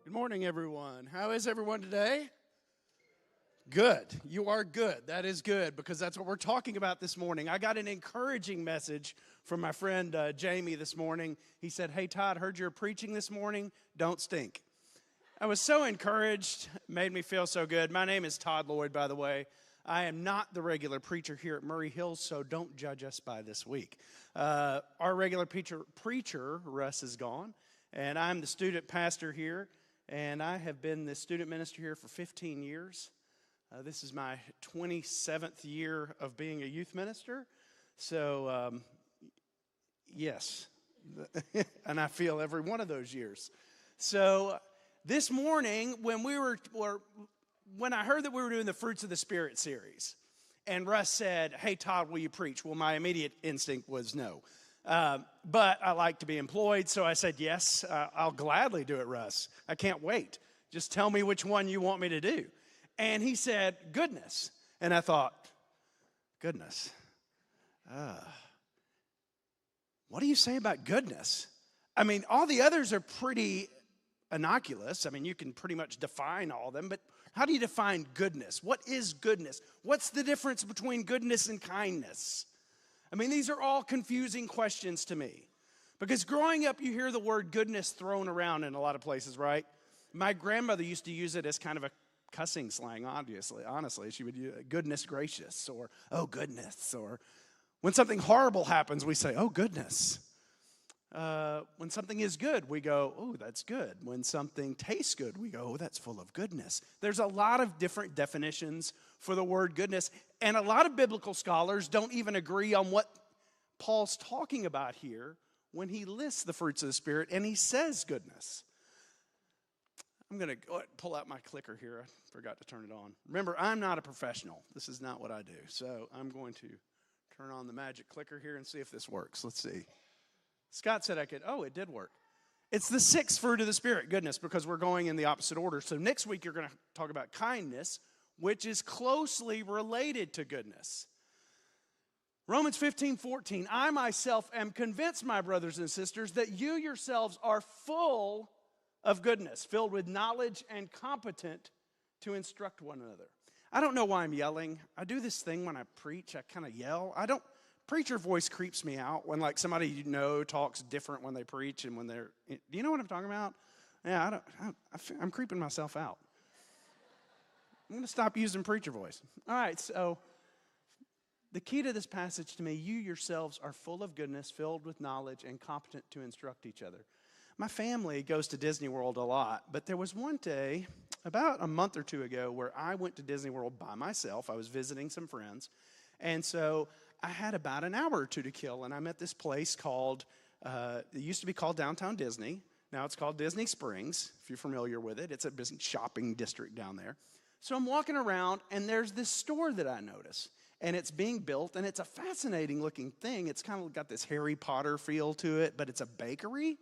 Good morning, everyone. How is everyone today? Good. You are good. That is good because that's what we're talking about this morning. I got an encouraging message from my friend Jamie this morning. He said, "Hey, Todd, heard you're preaching this morning. Don't stink." I was so encouraged. It made me feel so good. My name is Todd Loyd, by the way. I am not the regular preacher here at Murray Hills, so don't judge us by this week. Our regular preacher, Russ, is gone, and I'm the student pastor here. And I have been the student minister here for 15 years. This is my 27th year of being a youth minister. So, yes, and I feel every one of those years. So this morning, when I heard that we were doing the Fruits of the Spirit series, and Russ said, "Hey, Todd, will you preach?" Well, my immediate instinct was no. But I like to be employed, so I said, yes, I'll gladly do it, Russ. I can't wait. Just tell me which one you want me to do. And he said, goodness. And I thought, goodness. What do you say about goodness? I mean, all the others are pretty innocuous. I mean, you can pretty much define all of them, but how do you define goodness? What is goodness? What's the difference between goodness and kindness? I mean, these are all confusing questions to me. Because growing up, you hear the word goodness thrown around in a lot of places, right? My grandmother used to use it as kind of a cussing slang, honestly. She would use goodness gracious or oh goodness. Or when something horrible happens, we say, oh goodness. When something is good, we go, oh, that's good. When something tastes good, we go, oh, that's full of goodness. There's a lot of different definitions for the word goodness, and a lot of biblical scholars don't even agree on what Paul's talking about here when he lists the fruits of the Spirit and he says goodness. I'm going to pull out my clicker here. I forgot to turn it on. Remember, I'm not a professional. This is not what I do. So I'm going to turn on the magic clicker here and see if this works. Let's see. Scott said I could. Oh, it did work. It's the sixth fruit of the Spirit, goodness, because we're going in the opposite order. So next week you're going to talk about kindness, which is closely related to goodness. Romans 15:14, I myself am convinced, my brothers and sisters, that you yourselves are full of goodness, filled with knowledge and competent to instruct one another. I don't know why I'm yelling. I do this thing when I preach. I kind of yell. Preacher voice creeps me out when like somebody you know talks different when they preach and when they're, do you know what I'm talking about? Yeah, I'm creeping myself out. I'm going to stop using preacher voice. All right, so the key to this passage to me, you yourselves are full of goodness, filled with knowledge, and competent to instruct each other. My family goes to Disney World a lot, but there was one day, about a month or two ago, where I went to Disney World by myself. I was visiting some friends, and so I had about an hour or two to kill, and I'm at this place called, it used to be called Downtown Disney. Now it's called Disney Springs, if you're familiar with it. It's a business shopping district down there. So I'm walking around, and there's this store that I notice, and it's being built, and it's a fascinating-looking thing. It's kind of got this Harry Potter feel to it, but it's a bakery,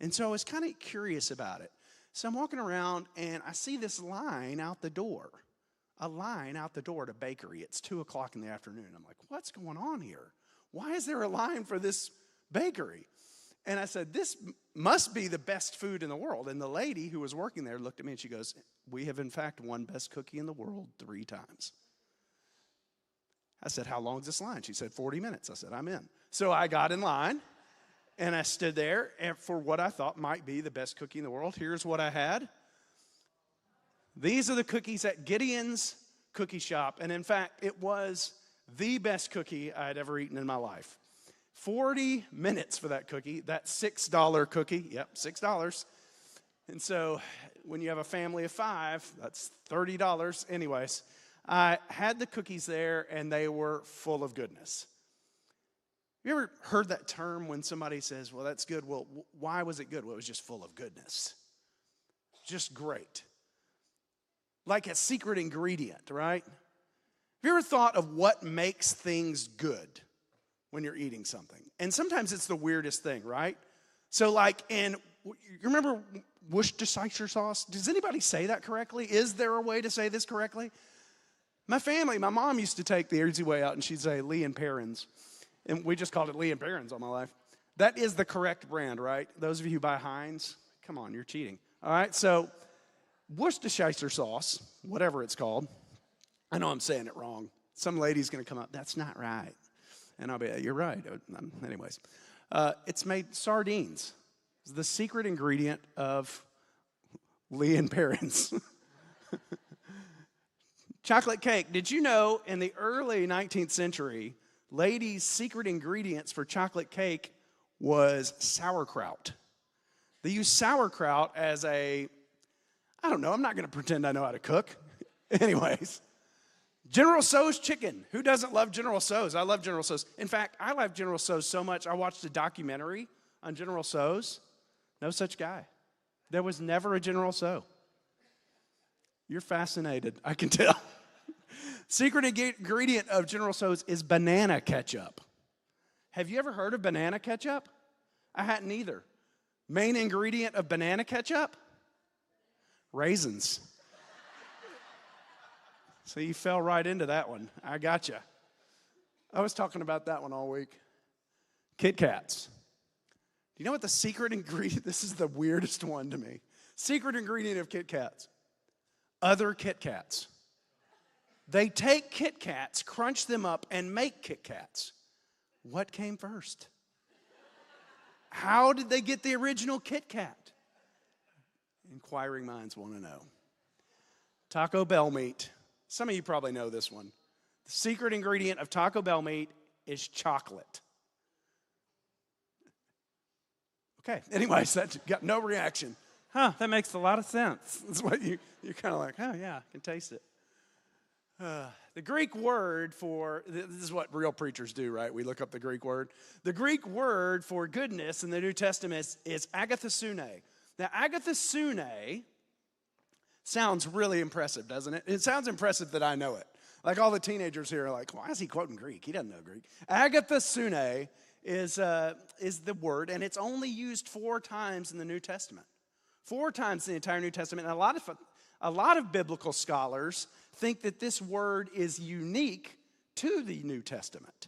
and so I was kind of curious about it. So I'm walking around, and I see this line out the door. A line out the door to bakery. It's 2 o'clock in the afternoon. I'm like, what's going on here? Why is there a line for this bakery? And I said, this must be the best food in the world. And the lady who was working there looked at me and she goes, we have in fact won best cookie in the world 3 times. I said, how long is this line? She said, 40 minutes. I said, I'm in. So I got in line and I stood there for what I thought might be the best cookie in the world. Here's what I had. These are the cookies at Gideon's Cookie Shop. And in fact, it was the best cookie I had ever eaten in my life. 40 minutes for that cookie. That $6 cookie. Yep, $6. And so when you have a family of 5, that's $30. Anyways, I had the cookies there, and they were full of goodness. You ever heard that term when somebody says, well, that's good. Well, why was it good? Well, it was just full of goodness. Just great. Like a secret ingredient, right? Have you ever thought of what makes things good when you're eating something? And sometimes it's the weirdest thing, right? So like you remember Worcestershire sauce? Does anybody say that correctly? Is there a way to say this correctly? My mom used to take the easy way out and she'd say Lee and Perrins. And we just called it Lee and Perrins all my life. That is the correct brand, right? Those of you who buy Heinz, come on, you're cheating. All right, so Worcestershire sauce, whatever it's called. I know I'm saying it wrong. Some lady's going to come up, that's not right. And I'll be, you're right. Anyways, it's made sardines. It's the secret ingredient of Lee and Perrins. Chocolate cake. Did you know in the early 19th century, ladies' secret ingredients for chocolate cake was sauerkraut? They used sauerkraut as I don't know, I'm not going to pretend I know how to cook. Anyways, General Tso's chicken. Who doesn't love General Tso's? I love General Tso's. In fact, I love General Tso's so much, I watched a documentary on General Tso's. No such guy. There was never a General Tso. You're fascinated, I can tell. Secret ingredient of General Tso's is banana ketchup. Have you ever heard of banana ketchup? I hadn't either. Main ingredient of banana ketchup? Raisins. So you fell right into that one. I gotcha. I was talking about that one all week. Kit Kats. Do you know what the secret ingredient? This is the weirdest one to me. Secret ingredient of Kit Kats. Other Kit Kats. They take Kit Kats, crunch them up, and make Kit Kats. What came first? How did they get the original Kit Kat? Inquiring minds want to know. Taco Bell meat. Some of you probably know this one. The secret ingredient of Taco Bell meat is chocolate. Okay, anyways, that got no reaction. That makes a lot of sense. That's what you're kind of like, oh yeah, I can taste it. The Greek word for, this is what real preachers do, right? We look up the Greek word. The Greek word for goodness in the New Testament is agathosune. Now, agathosune sounds really impressive, doesn't it? It sounds impressive that I know it. Like all the teenagers here are like, why is he quoting Greek? He doesn't know Greek. Agathosune is the word, and it's only used 4 times in the New Testament. 4 times in the entire New Testament. And a lot of biblical scholars think that this word is unique to the New Testament.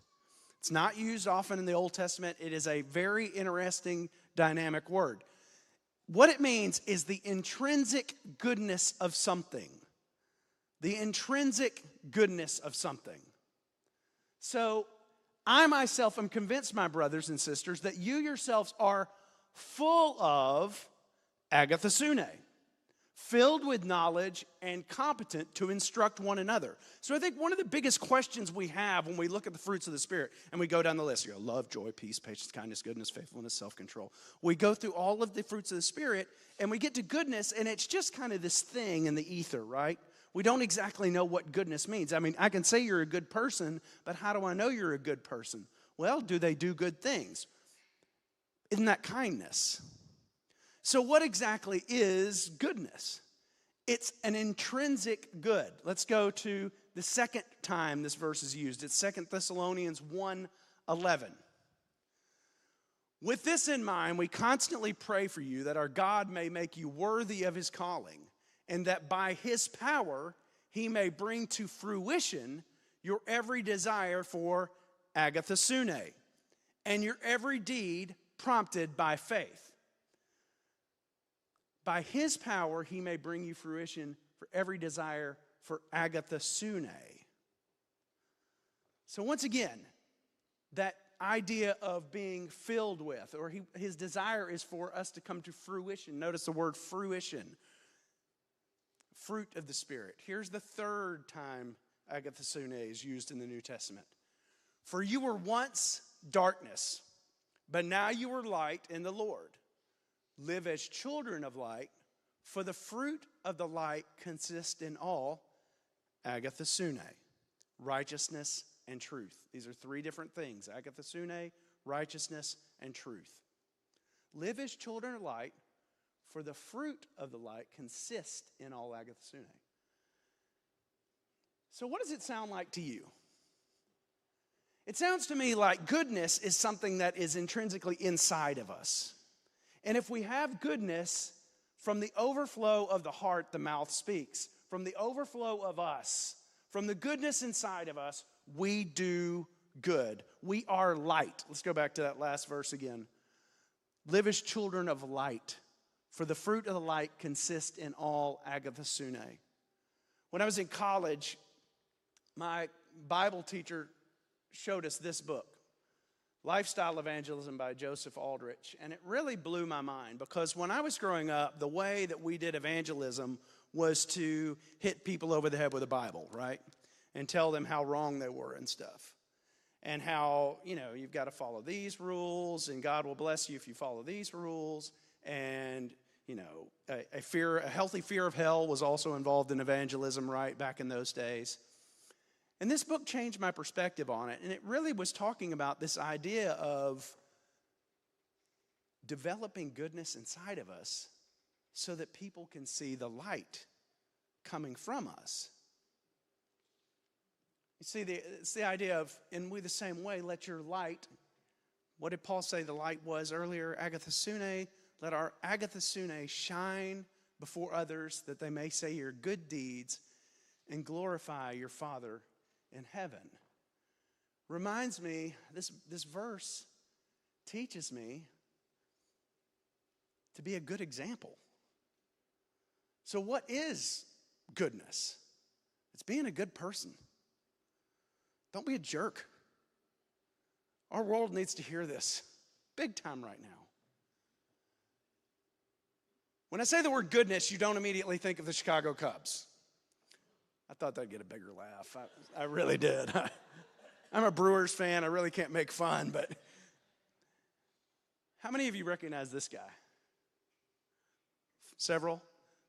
It's not used often in the Old Testament. It is a very interesting, dynamic word. What it means is the intrinsic goodness of something. The intrinsic goodness of something. So, I myself am convinced, my brothers and sisters, that you yourselves are full of agathosune, filled with knowledge and competent to instruct one another. So I think one of the biggest questions we have when we look at the fruits of the Spirit, and we go down the list, you go, love, joy, peace, patience, kindness, goodness, faithfulness, self-control. We go through all of the fruits of the Spirit, and we get to goodness, and it's just kind of this thing in the ether, right? We don't exactly know what goodness means. I mean, I can say you're a good person, but how do I know you're a good person? Well, do they do good things? Isn't that kindness? So what exactly is goodness? It's an intrinsic good. Let's go to the second time this verse is used. It's 2 Thessalonians 1:11. With this in mind, we constantly pray for you that our God may make you worthy of his calling, and that by his power he may bring to fruition your every desire for agathosune, and your every deed prompted by faith. By his power, he may bring you fruition for every desire for agathosune. So once again, that idea of being filled with, or his desire is for us to come to fruition. Notice the word fruition. Fruit of the Spirit. Here's the third time agathosune is used in the New Testament. For you were once darkness, but now you are light in the Lord. Live as children of light, for the fruit of the light consists in all agathosune, righteousness and truth. These are 3 different things: agathosune, righteousness, and truth. Live as children of light, for the fruit of the light consists in all agathosune. So what does it sound like to you? It sounds to me like goodness is something that is intrinsically inside of us. And if we have goodness, from the overflow of the heart, the mouth speaks. From the overflow of us, from the goodness inside of us, we do good. We are light. Let's go back to that last verse again. Live as children of light, For the fruit of the light consists in all agathosune. When I was in college, my Bible teacher showed us this book, Lifestyle Evangelism by Joseph Aldrich. And it really blew my mind because when I was growing up, the way that we did evangelism was to hit people over the head with a Bible, right? And tell them how wrong they were and stuff. And how, you've got to follow these rules and God will bless you if you follow these rules. And, a healthy fear of hell was also involved in evangelism, right, back in those days. And this book changed my perspective on it. And it really was talking about this idea of developing goodness inside of us so that people can see the light coming from us. You see, it's the idea of, and we the same way, let your light, what did Paul say the light was earlier? Agathosune, let our agathosune shine before others that they may say your good deeds and glorify your Father in heaven. Reminds me, this verse teaches me to be a good example. So what is goodness? It's being a good person. Don't be a jerk. Our world needs to hear this big time right now. When I say the word goodness, you don't immediately think of the Chicago Cubs. I thought that'd get a bigger laugh. I really did. I'm a Brewers fan. I really can't make fun, but how many of you recognize this guy? Several?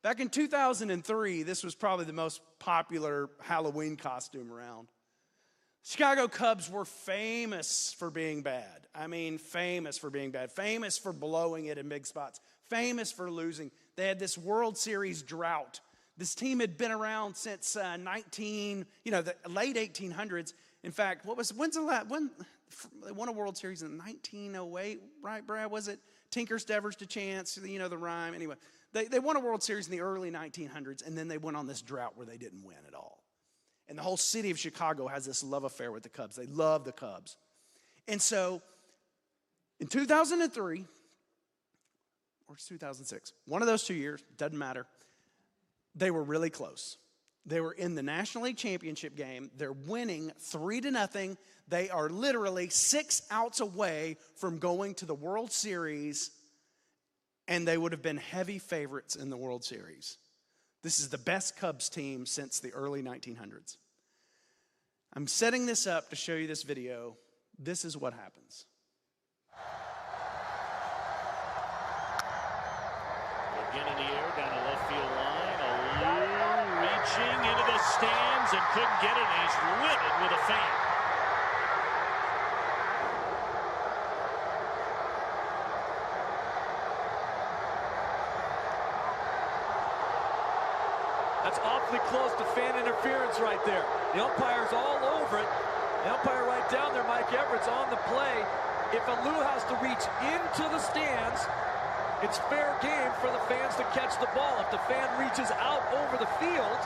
Back in 2003, this was probably the most popular Halloween costume around. Chicago Cubs were famous for being bad. I mean, famous for being bad. Famous for blowing it in big spots. Famous for losing. They had this World Series drought. This team had been around since the late 1800s. In fact, when's the last, when they won a World Series in 1908, right, Brad? Was it Tinker's Devers to Chance, the rhyme? Anyway, they won a World Series in the early 1900s, and then they went on this drought where they didn't win at all. And the whole city of Chicago has this love affair with the Cubs. They love the Cubs. And so in 2003, or 2006, one of those 2 years, doesn't matter, they were really close. They were in the National League Championship game. They're winning 3-0. They are literally 6 outs away from going to the World Series, and they would have been heavy favorites in the World Series. This is the best Cubs team since the early 1900s. I'm setting this up to show you this video. This is what happens. Again in the air, down the left field line. Alou reaching into the stands and couldn't get it, and he's livid with a fan. That's awfully close to fan interference right there. The umpire's all over it. The umpire right down there, Mike Everett's on the play. If Alou has to reach into the stands, it's fair game for the fans to catch the ball. If the fan reaches out over the field,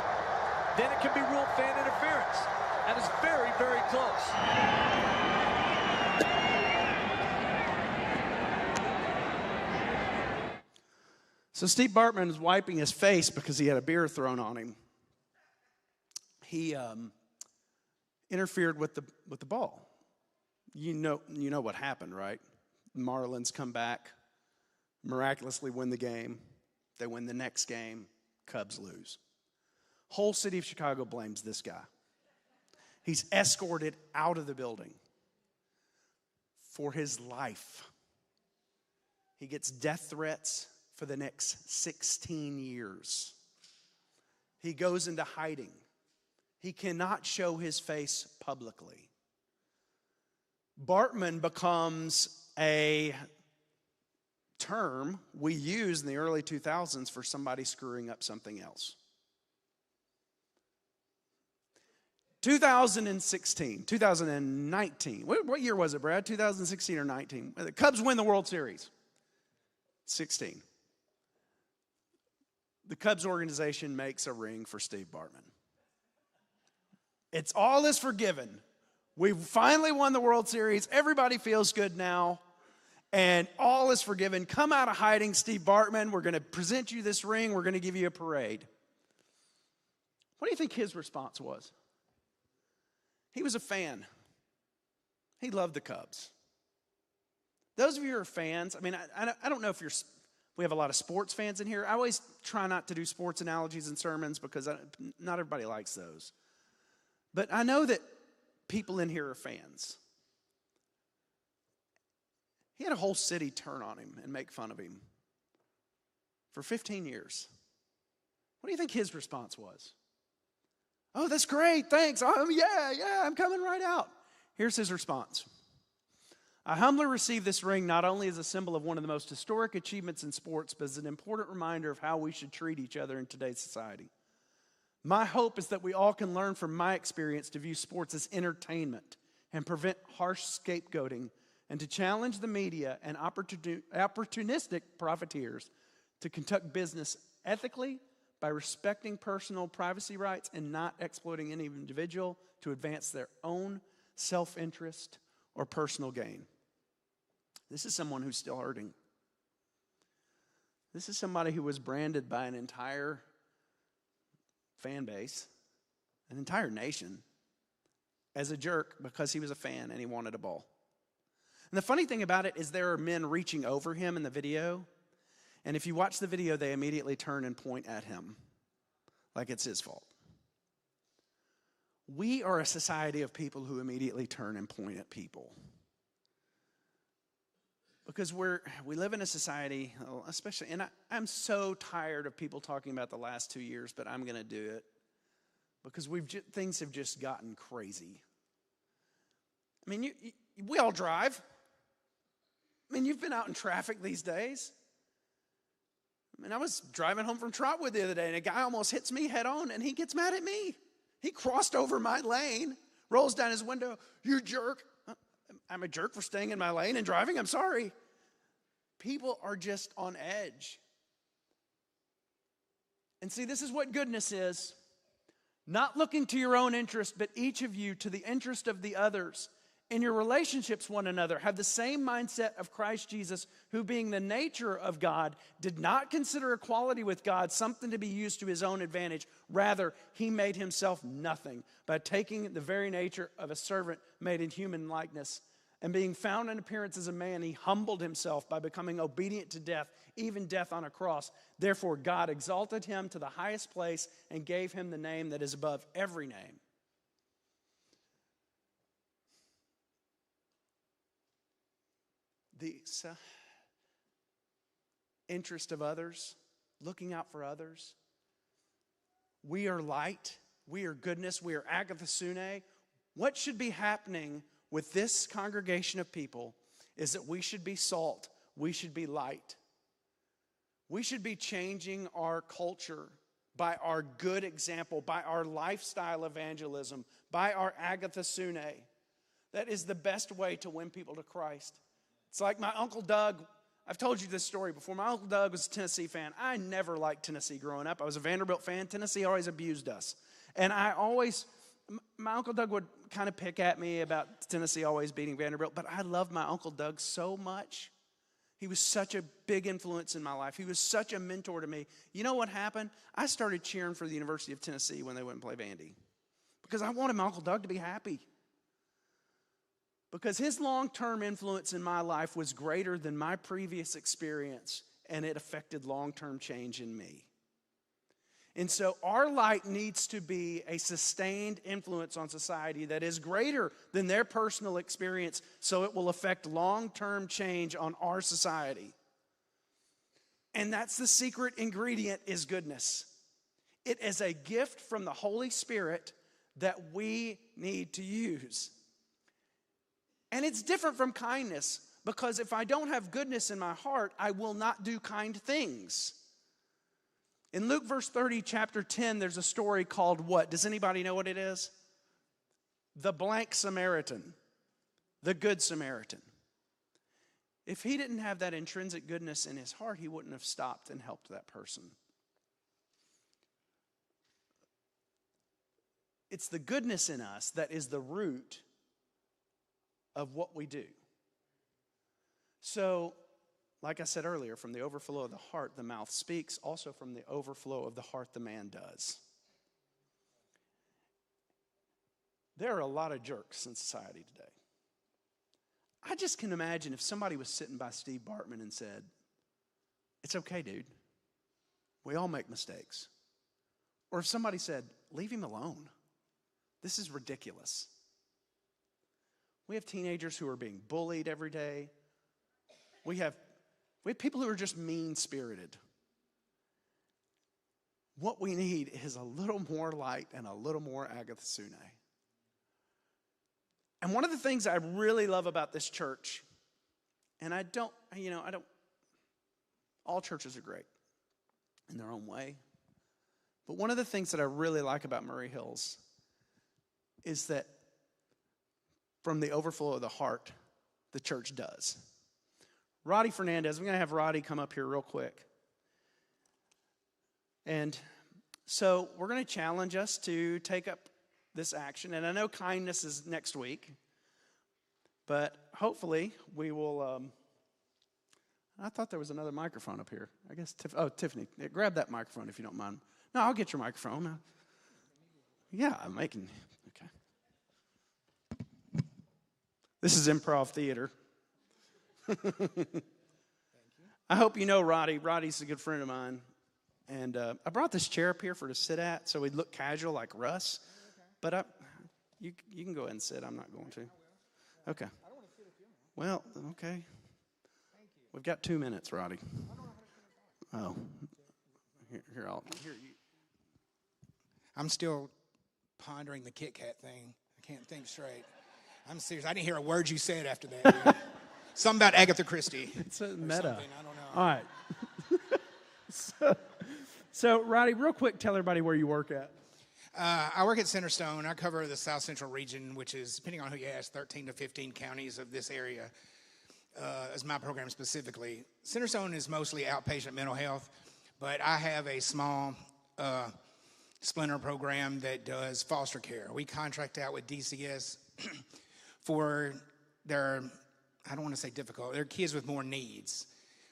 then it can be ruled fan interference. That is very, very close. So Steve Bartman was wiping his face because he had a beer thrown on him. He interfered with the ball. You know what happened, right? Marlins come back, miraculously win the game. They win the next game. Cubs lose. Whole city of Chicago blames this guy. He's escorted out of the building for his life. He gets death threats for the next 16 years. He goes into hiding. He cannot show his face publicly. Bartman becomes a term we use in the early 2000s for somebody screwing up something else. 2019. What year was it, Brad? 2016 or 19? The Cubs win the World Series. 16. The Cubs organization makes a ring for Steve Bartman. It's all is forgiven. We finally won the World Series. Everybody feels good now. and all is forgiven. Come out of hiding, Steve Bartman. We're going to present you this ring. We're going to give you a parade. What do you think his response was? He was a fan. He loved the Cubs. Those of you who are fans, I mean, I don't know if we have a lot of sports fans in here. I always try not to do sports analogies in sermons because not everybody likes those. But I know that people in here are fans. He had a whole city turn on him and make fun of him for 15 years. What do you think his response was? Oh, that's great, thanks. Oh, yeah, I'm coming right out. Here's his response. I humbly receive this ring not only as a symbol of one of the most historic achievements in sports, but as an important reminder of how we should treat each other in today's society. My hope is that we all can learn from my experience to view sports as entertainment and prevent harsh scapegoating, and to challenge the media and opportunistic profiteers to conduct business ethically by respecting personal privacy rights and not exploiting any individual to advance their own self-interest or personal gain. This is someone who's still hurting. This is somebody who was branded by an entire fan base, an entire nation, as a jerk because he was a fan and he wanted a ball. And the funny thing about it is there are men reaching over him in the video, and if you watch the video, they immediately turn and point at him like it's his fault. We are a society of people who immediately turn and point at people. Because we live in a society, especially, and I'm so tired of people talking about the last 2 years, but I'm going to do it. Because things have just gotten crazy. I mean, we all drive. I mean, you've been out in traffic these days. I mean, I was driving home from Trotwood the other day, and a guy almost hits me head on, and he gets mad at me. He crossed over my lane, rolls down his window. You jerk. I'm a jerk for staying in my lane and driving. I'm sorry. People are just on edge. And see, this is what goodness is. Not looking to your own interest, but each of you to the interest of the others. In your relationships one another, have the same mindset of Christ Jesus, who being the nature of God, did not consider equality with God something to be used to his own advantage. Rather, he made himself nothing by taking the very nature of a servant made in human likeness. And being found in appearance as a man, he humbled himself by becoming obedient to death, even death on a cross. Therefore, God exalted him to the highest place and gave him the name that is above every name. The interest of others, looking out for others. We are light. We are goodness. We are agathosune. What should be happening with this congregation of people is that we should be salt. We should be light. We should be changing our culture by our good example, by our lifestyle evangelism, by our agathosune. That is the best way to win people to Christ. It's like my Uncle Doug. I've told you this story before. My Uncle Doug was a Tennessee fan. I never liked Tennessee growing up. I was a Vanderbilt fan. Tennessee always abused us. And my Uncle Doug would kind of pick at me about Tennessee always beating Vanderbilt, but I loved my Uncle Doug so much. He was such a big influence in my life. He was such a mentor to me. You know what happened? I started cheering for the University of Tennessee when they wouldn't play Vandy because I wanted my Uncle Doug to be happy. Because his long-term influence in my life was greater than my previous experience, and it affected long-term change in me. And so our light needs to be a sustained influence on society that is greater than their personal experience, so it will affect long-term change on our society. And that's the secret ingredient, is goodness. It is a gift from the Holy Spirit that we need to use. And it's different from kindness, because if I don't have goodness in my heart, I will not do kind things. In Luke verse 30, chapter 10, there's a story called what? Does anybody know what it is? The blank Samaritan, the good Samaritan. If he didn't have that intrinsic goodness in his heart, he wouldn't have stopped and helped that person. It's the goodness in us that is the root of what we do. So, like I said earlier, from the overflow of the heart, the mouth speaks. Also from the overflow of the heart, the man does. There are a lot of jerks in society today. I just can imagine if somebody was sitting by Steve Bartman and said, "It's okay, dude. We all make mistakes." Or if somebody said, "Leave him alone. This is ridiculous." We have teenagers who are being bullied every day. We have people who are just mean-spirited. What we need is a little more light and a little more agathosune. And one of the things I really love about this church, and all churches are great in their own way, but one of the things that I really like about Murray Hills is that from the overflow of the heart, the church does. Roddy Fernandez, I'm going to have Roddy come up here real quick. And so we're going to challenge us to take up this action. And I know kindness is next week, but hopefully we will. I thought there was another microphone up here. I guess, Tiffany, grab that microphone if you don't mind. No, I'll get your microphone. Yeah, I'm making, okay. This is improv theater. I hope you know Roddy. Roddy's a good friend of mine. And I brought this chair up here for to sit at so we'd look casual like Russ. But you can go ahead and sit. I'm not going to. Okay. I don't want to sit if you're not. Well, okay. Thank you. We've got 2 minutes, Roddy. I don't know how to turn it on. Oh. Here, you. I'm still pondering the Kit Kat thing. I can't think straight. I'm serious. I didn't hear a word you said after that. Something about Agatha Christie. It's a meta. I don't know. All right. So, Roddy, real quick, tell everybody where you work at. I work at Centerstone. I cover the South Central region, which is, depending on who you ask, 13 to 15 counties of this area, as my program specifically. Centerstone is mostly outpatient mental health, but I have a small splinter program that does foster care. We contract out with DCS for their, I don't want to say difficult, they're kids with more needs.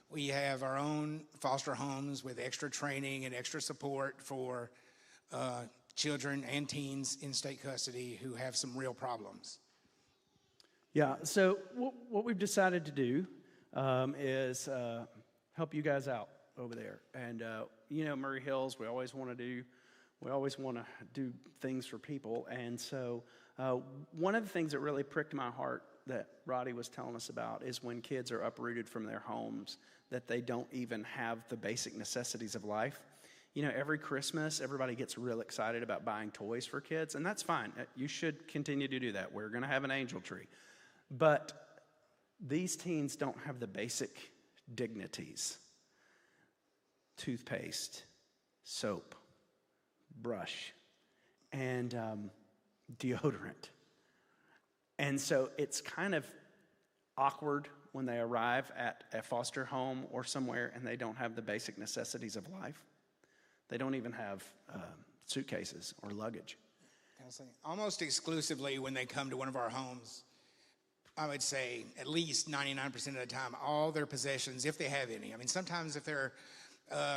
We have our own foster homes with extra training and extra support for children and teens in state custody who have some real problems. Yeah, so what we've decided to do is help you guys out over there. And, Murray Hills, we always want to do things for people. And so one of the things that really pricked my heart that Roddy was telling us about is when kids are uprooted from their homes, that they don't even have the basic necessities of life. Every Christmas, everybody gets real excited about buying toys for kids, and that's fine. You should continue to do that. We're going to have an angel tree. But these teens don't have the basic dignities. Toothpaste, soap, brush, and deodorant. And so it's kind of awkward when they arrive at a foster home or somewhere and they don't have the basic necessities of life. They don't even have suitcases or luggage. Almost exclusively when they come to one of our homes, I would say at least 99% of the time, all their possessions, if they have any. I mean, sometimes if their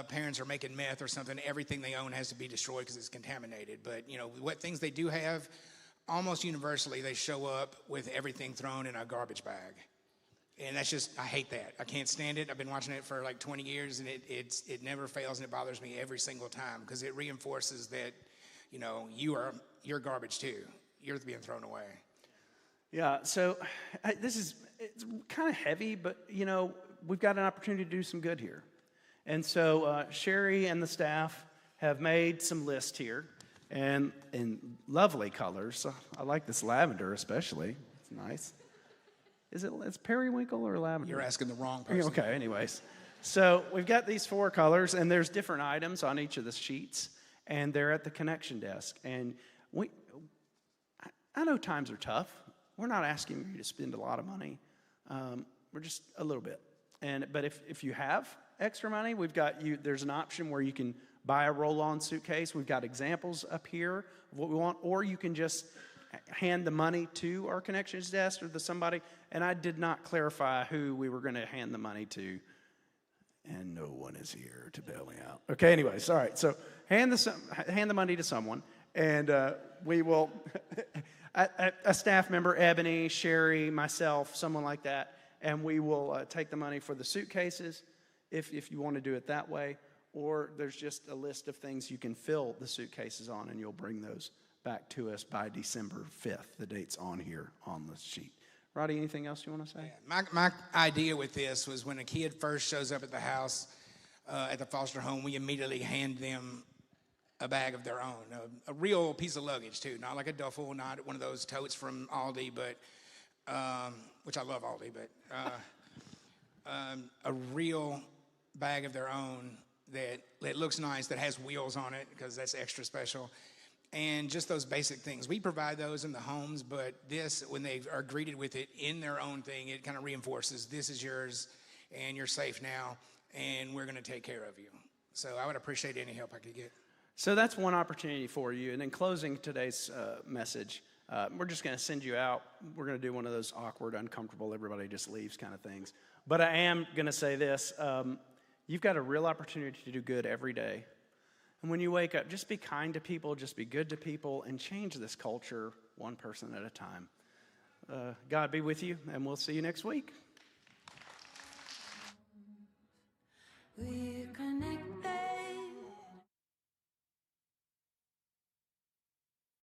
parents are making meth or something, everything they own has to be destroyed because it's contaminated. But, what things they do have, almost universally, they show up with everything thrown in a garbage bag. And that's just, I hate that. I can't stand it. I've been watching it for like 20 years, and it never fails, and it bothers me every single time because it reinforces that, you're garbage too. You're being thrown away. Yeah, so it's kind of heavy, but, we've got an opportunity to do some good here. And so Sherry and the staff have made some lists here, and in lovely colors. I like this lavender especially. It's nice. It's periwinkle or lavender? You're asking the wrong person. Okay, anyways. So we've got these 4 colors, and there's different items on each of the sheets, and they're at the connection desk. And I know times are tough. We're not asking you to spend a lot of money. We're just a little bit. But if you have extra money, we've got you. There's an option where you can buy a roll-on suitcase. We've got examples up here of what we want, or you can just hand the money to our connections desk or somebody, and I did not clarify who we were going to hand the money to, and no one is here to bail me out. Okay, anyways, all right. So hand the money to someone, and we will, a staff member, Ebony, Sherry, myself, someone like that, and we will take the money for the suitcases if you want to do it that way, or there's just a list of things you can fill the suitcases on, and you'll bring those back to us by December 5th. The date's on here on the sheet. Roddy, anything else you want to say? Yeah, my idea with this was when a kid first shows up at the house, at the foster home, we immediately hand them a bag of their own, a real piece of luggage too, not like a duffel, not one of those totes from Aldi, but which I love Aldi, but a real bag of their own that looks nice, that has wheels on it, because that's extra special. And just those basic things. We provide those in the homes, but this, when they are greeted with it in their own thing, it kind of reinforces, this is yours, and you're safe now, and we're going to take care of you. So I would appreciate any help I could get. So that's one opportunity for you. And in closing today's message, we're just going to send you out. We're going to do one of those awkward, uncomfortable, everybody just leaves kind of things. But I am going to say this. You've got a real opportunity to do good every day. And when you wake up, just be kind to people, just be good to people, and change this culture one person at a time. God be with you, and we'll see you next week.